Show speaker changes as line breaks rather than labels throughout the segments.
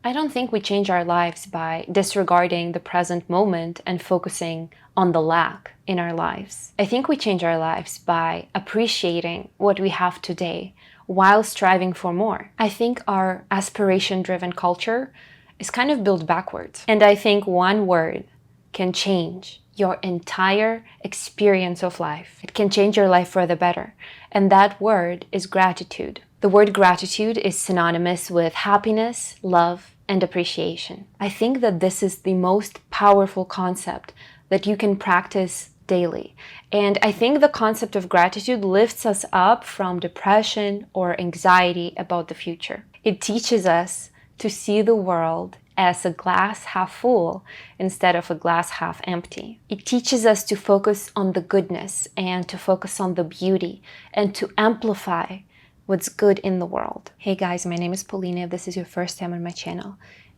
I don't think we change our lives by disregarding the present moment and focusing on the lack in our lives. I think we change our lives by appreciating what we have today while striving for more. I think our aspiration-driven culture is kind of built backwards. And I think one word can change your entire experience of life. It can change your life for the better. And that word is gratitude. The word gratitude is synonymous with happiness, love, and appreciation. I think that this is the most powerful concept that you can practice daily. And I think the concept of gratitude lifts us up from depression or anxiety about the future. It teaches us to see the world as a glass half full instead of a glass half empty. It teaches us to focus on the goodness and to focus on the beauty and to amplify what's good in the world. Hey guys, my name is Paulina. If this is your first time on my channel,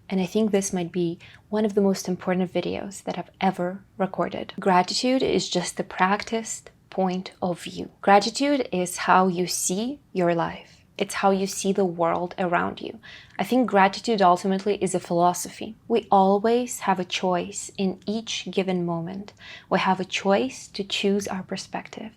and I think this might be one of the most important videos that I've ever recorded. Gratitude is just the practiced point of view. Gratitude is how you see your life. It's how you see the world around you. I think gratitude ultimately is a philosophy. We always have a choice in each given moment. We have a choice to choose our perspective.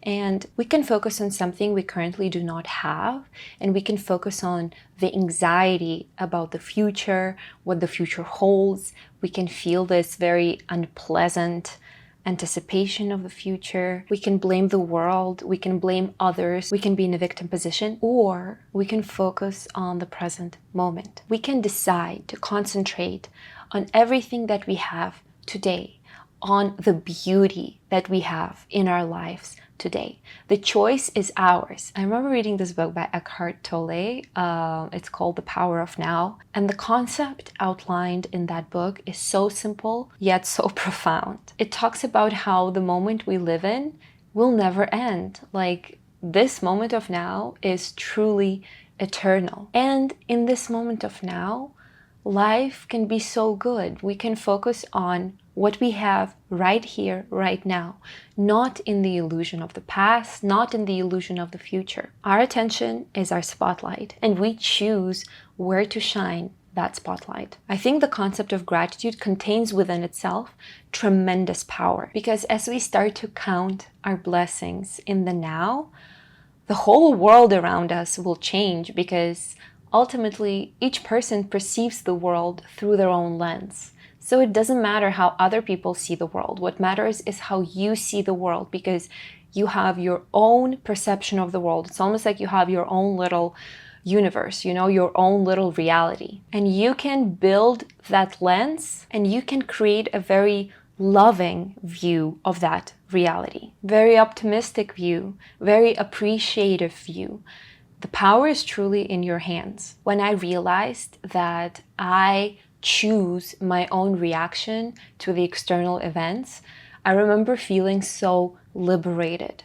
And we can focus on something we currently do not have, and we can focus on the anxiety about the future, what the future holds. We can feel this very unpleasant anticipation of the future. We can blame the world, we can blame others, we can be in a victim position, or we can focus on the present moment. We can decide to concentrate on everything that we have today, on the beauty that we have in our lives today. The choice is ours. I remember reading this book by Eckhart Tolle. It's called The Power of Now. And the concept outlined in that book is so simple, yet so profound. It talks about how the moment we live in will never end. Like, this moment of now is truly eternal. And in this moment of now, life can be so good. We can focus on what we have right here, right now, not in the illusion of the past, not in the illusion of the future. Our attention is our spotlight, and we choose where to shine that spotlight. I think the concept of gratitude contains within itself tremendous power, because as we start to count our blessings in the now, the whole world around us will change, because ultimately each person perceives the world through their own lens. So it doesn't matter how other people see the world. What matters is how you see the world, because you have your own perception of the world. It's almost like you have your own little universe, you know, your own little reality. And you can build that lens, and you can create a very loving view of that reality. Very optimistic view, very appreciative view. The power is truly in your hands. When I realized that I choose my own reaction to the external events, I remember feeling so liberated.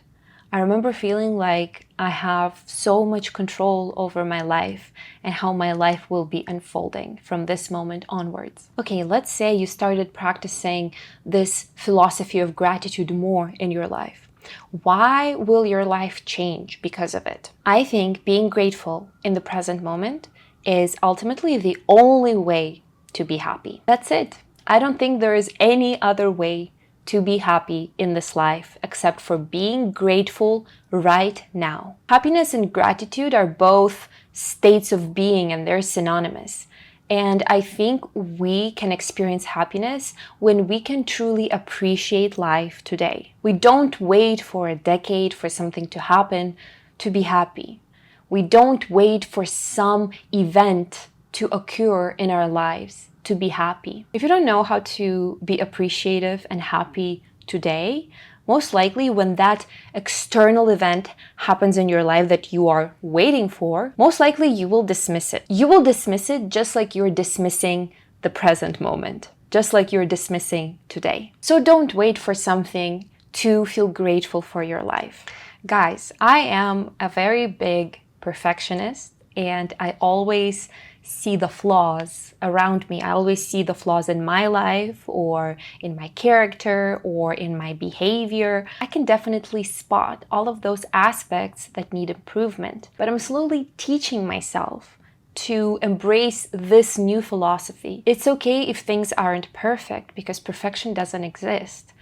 I remember feeling like I have so much control over my life and how my life will be unfolding from this moment onwards. Okay, let's say you started practicing this philosophy of gratitude more in your life. Why will your life change because of it? I think being grateful in the present moment is ultimately the only way to be happy. That's it. I don't think there is any other way to be happy in this life except for being grateful right now. Happiness and gratitude are both states of being, and they're synonymous. And I think we can experience happiness when we can truly appreciate life today. We don't wait for a decade for something to happen to be happy. We don't wait for some event to occur in our lives to be happy. If you don't know how to be appreciative and happy today, most likely when that external event happens in your life that you are waiting for, most likely you will dismiss it. You will dismiss it just like you're dismissing the present moment, just like you're dismissing today. So don't wait for something to feel grateful for your life. Guys, I am a very big perfectionist, and I always see the flaws around me. I always see the flaws in my life or in my character or in my behavior. I can definitely spot all of those aspects that need improvement. But I'm slowly teaching myself to embrace this new philosophy. It's okay if things aren't perfect because perfection doesn't exist.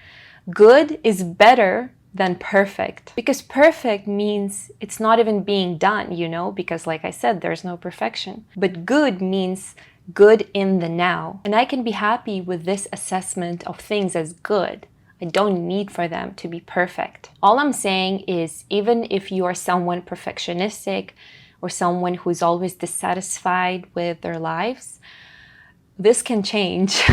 Good is better than perfect, because perfect means it's not even being done, because like I said, there's no perfection. But good means good in the now. And I can be happy with this assessment of things as good. I don't need for them to be perfect. All I'm saying is, even if you are someone perfectionistic or someone who's always dissatisfied with their lives, this can change.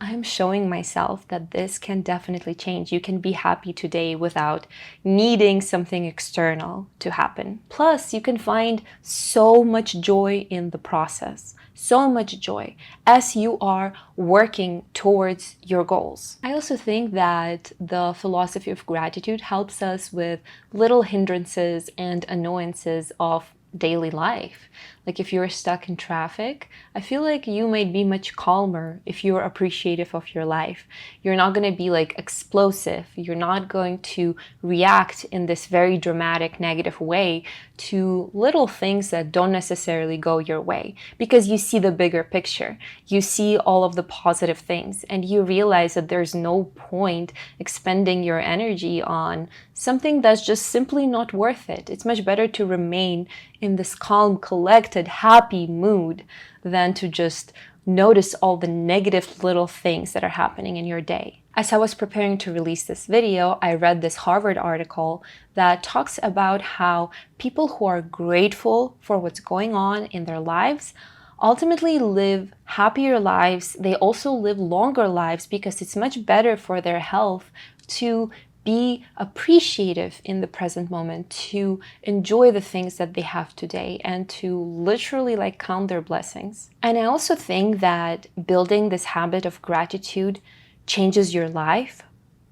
I'm showing myself that this can definitely change. You can be happy today without needing something external to happen. Plus, you can find so much joy in the process, so much joy as you are working towards your goals. I also think that the philosophy of gratitude helps us with little hindrances and annoyances of daily life. Like if you're stuck in traffic, I feel like you might be much calmer if you're appreciative of your life. You're not going to be like explosive. You're not going to react in this very dramatic, negative way to little things that don't necessarily go your way, because you see the bigger picture. You see all of the positive things and you realize that there's no point expending your energy on something that's just simply not worth it. It's much better to remain in this calm, collected, happy mood than to just notice all the negative little things that are happening in your day. As I was preparing to release this video, I read this Harvard article that talks about how people who are grateful for what's going on in their lives ultimately live happier lives. They also live longer lives because it's much better for their health to be appreciative in the present moment, to enjoy the things that they have today, and to literally count their blessings. And I also think that building this habit of gratitude changes your life,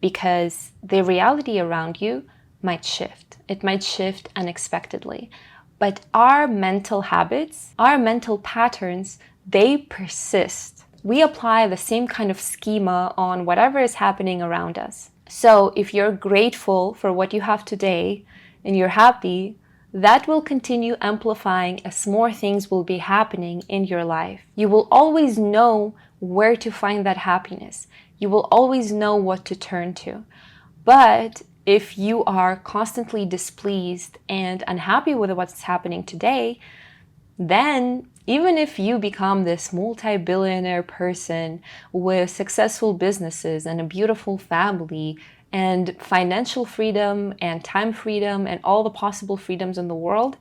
because the reality around you might shift. It might shift unexpectedly. But our mental habits, our mental patterns, they persist. We apply the same kind of schema on whatever is happening around us. So if you're grateful for what you have today and you're happy, that will continue amplifying as more things will be happening in your life. You will always know where to find that happiness. You will always know what to turn to. But if you are constantly displeased and unhappy with what's happening today, then even if you become this multi-billionaire person with successful businesses and a beautiful family and financial freedom and time freedom and all the possible freedoms in the world,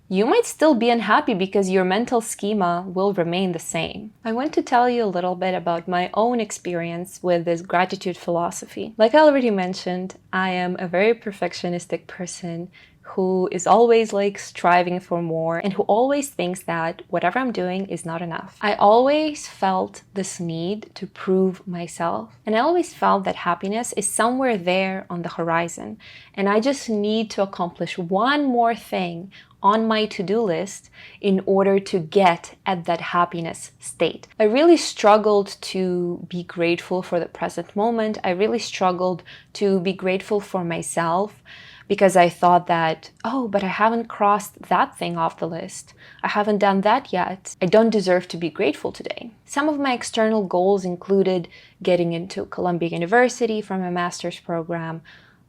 you might still be unhappy because your mental schema will remain the same. I want to tell you a little bit about my own experience with this gratitude philosophy. Like I already mentioned, I am a very perfectionistic person who is always striving for more and who always thinks that whatever I'm doing is not enough. I always felt this need to prove myself, and I always felt that happiness is somewhere there on the horizon, and I just need to accomplish one more thing on my to-do list in order to get at that happiness state. I really struggled to be grateful for the present moment. I really struggled to be grateful for myself, because I thought that, oh, but I haven't crossed that thing off the list. I haven't done that yet. I don't deserve to be grateful today. Some of my external goals included getting into Columbia University from a master's program.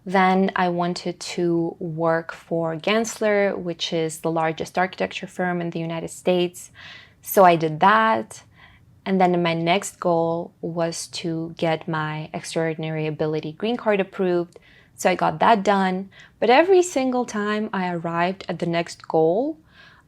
Then I wanted to work for Gensler, which is the largest architecture firm in the United States. So I did that. And then my next goal was to get my extraordinary ability green card approved. So I got that done. But every single time I arrived at the next goal,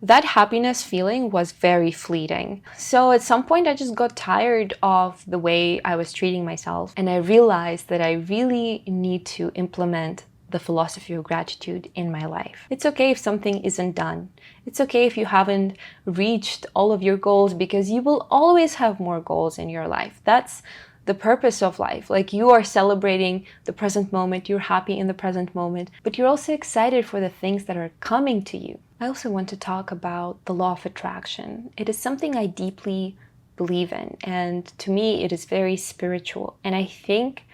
that happiness feeling was very fleeting. So at some point I just got tired of the way I was treating myself, and I realized that I really need to implement the philosophy of gratitude in my life. It's okay if something isn't done. It's okay if you haven't reached all of your goals, because you will always have more goals in your life. That's the purpose of life. You are celebrating the present moment, you're happy in the present moment, but you're also excited for the things that are coming to you. I also want to talk about the law of attraction. It is something I deeply believe in, and to me it is very spiritual. And I think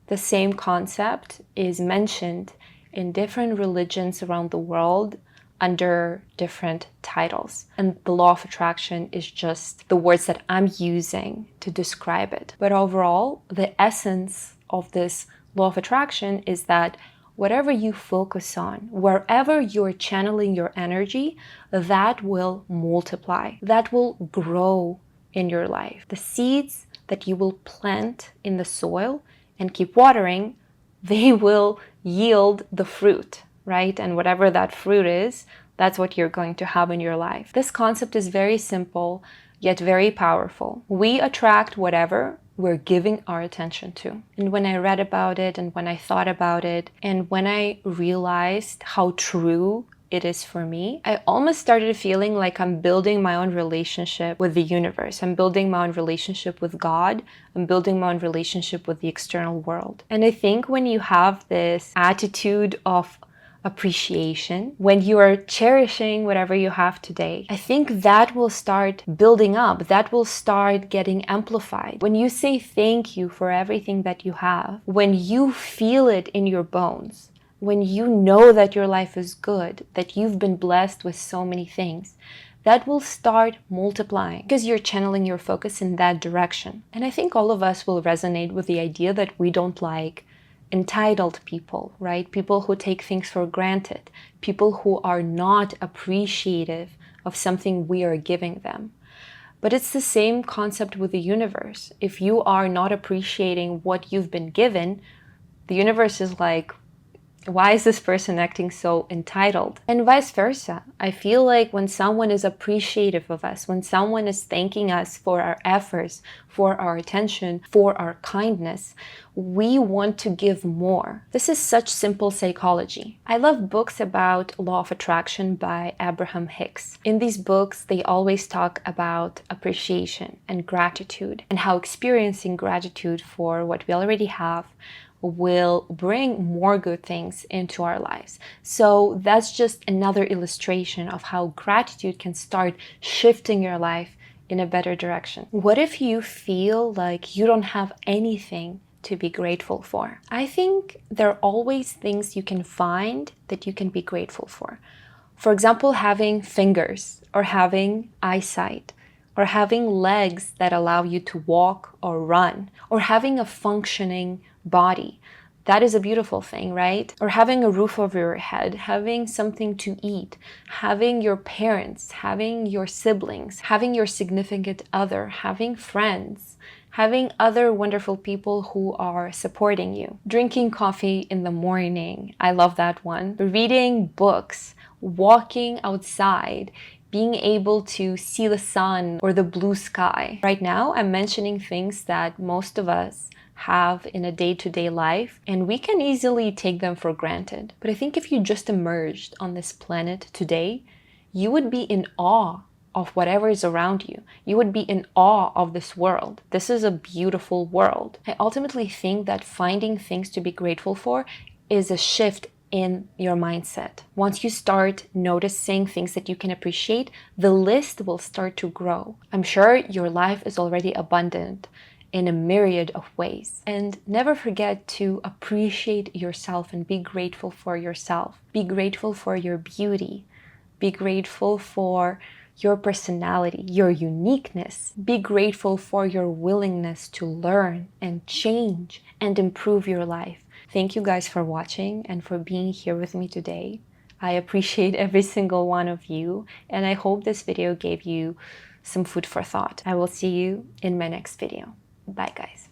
the same concept is mentioned in different religions around the world under different titles. And the law of attraction is just the words that I'm using to describe it. But overall, the essence of this law of attraction is that whatever you focus on, wherever you're channeling your energy, that will multiply, that will grow in your life. The seeds that you will plant in the soil and keep watering, they will yield the fruit, right? And whatever that fruit is, that's what you're going to have in your life. This concept is very simple, yet very powerful. We attract whatever we're giving our attention to. And when I read about it, and when I thought about it, and when I realized how true it is for me, I almost started feeling like I'm building my own relationship with the universe. I'm building my own relationship with God. I'm building my own relationship with the external world. And I think when you have this attitude of appreciation, when you are cherishing whatever you have today, I think that will start building up, that will start getting amplified. When you say thank you for everything that you have, when you feel it in your bones, when you know that your life is good, that you've been blessed with so many things, that will start multiplying because you're channeling your focus in that direction. And I think all of us will resonate with the idea that we don't like entitled people, right? People who take things for granted, people who are not appreciative of something we are giving them. But it's the same concept with the universe. If you are not appreciating what you've been given, the universe is like, why is this person acting so entitled? And vice versa. I feel like when someone is appreciative of us, when someone is thanking us for our efforts, for our attention, for our kindness, we want to give more. This is such simple psychology. I love books about law of attraction by Abraham Hicks. In these books, they always talk about appreciation and gratitude, and how experiencing gratitude for what we already have will bring more good things into our lives. So that's just another illustration of how gratitude can start shifting your life in a better direction. What if you feel like you don't have anything to be grateful for? I think there are always things you can find that you can be grateful for. For example, having fingers, or having eyesight, or having legs that allow you to walk or run, or having a functioning body. That is a beautiful thing, right? Or having a roof over your head, having something to eat, having your parents, having your siblings, having your significant other, having friends, having other wonderful people who are supporting you. Drinking coffee in the morning, I love that one. Reading books, walking outside, being able to see the sun or the blue sky. Right now, I'm mentioning things that most of us have in a day-to-day life, and we can easily take them for granted. But I think if you just emerged on this planet today, you would be in awe of whatever is around you. You would be in awe of this world. This is a beautiful world. I ultimately think that finding things to be grateful for is a shift in your mindset. Once you start noticing things that you can appreciate, the list will start to grow. I'm sure your life is already abundant in a myriad of ways. And never forget to appreciate yourself and be grateful for yourself. Be grateful for your beauty. Be grateful for your personality, your uniqueness. Be grateful for your willingness to learn and change and improve your life. Thank you guys for watching and for being here with me today. I appreciate every single one of you, and I hope this video gave you some food for thought. I will see you in my next video. Bye, guys.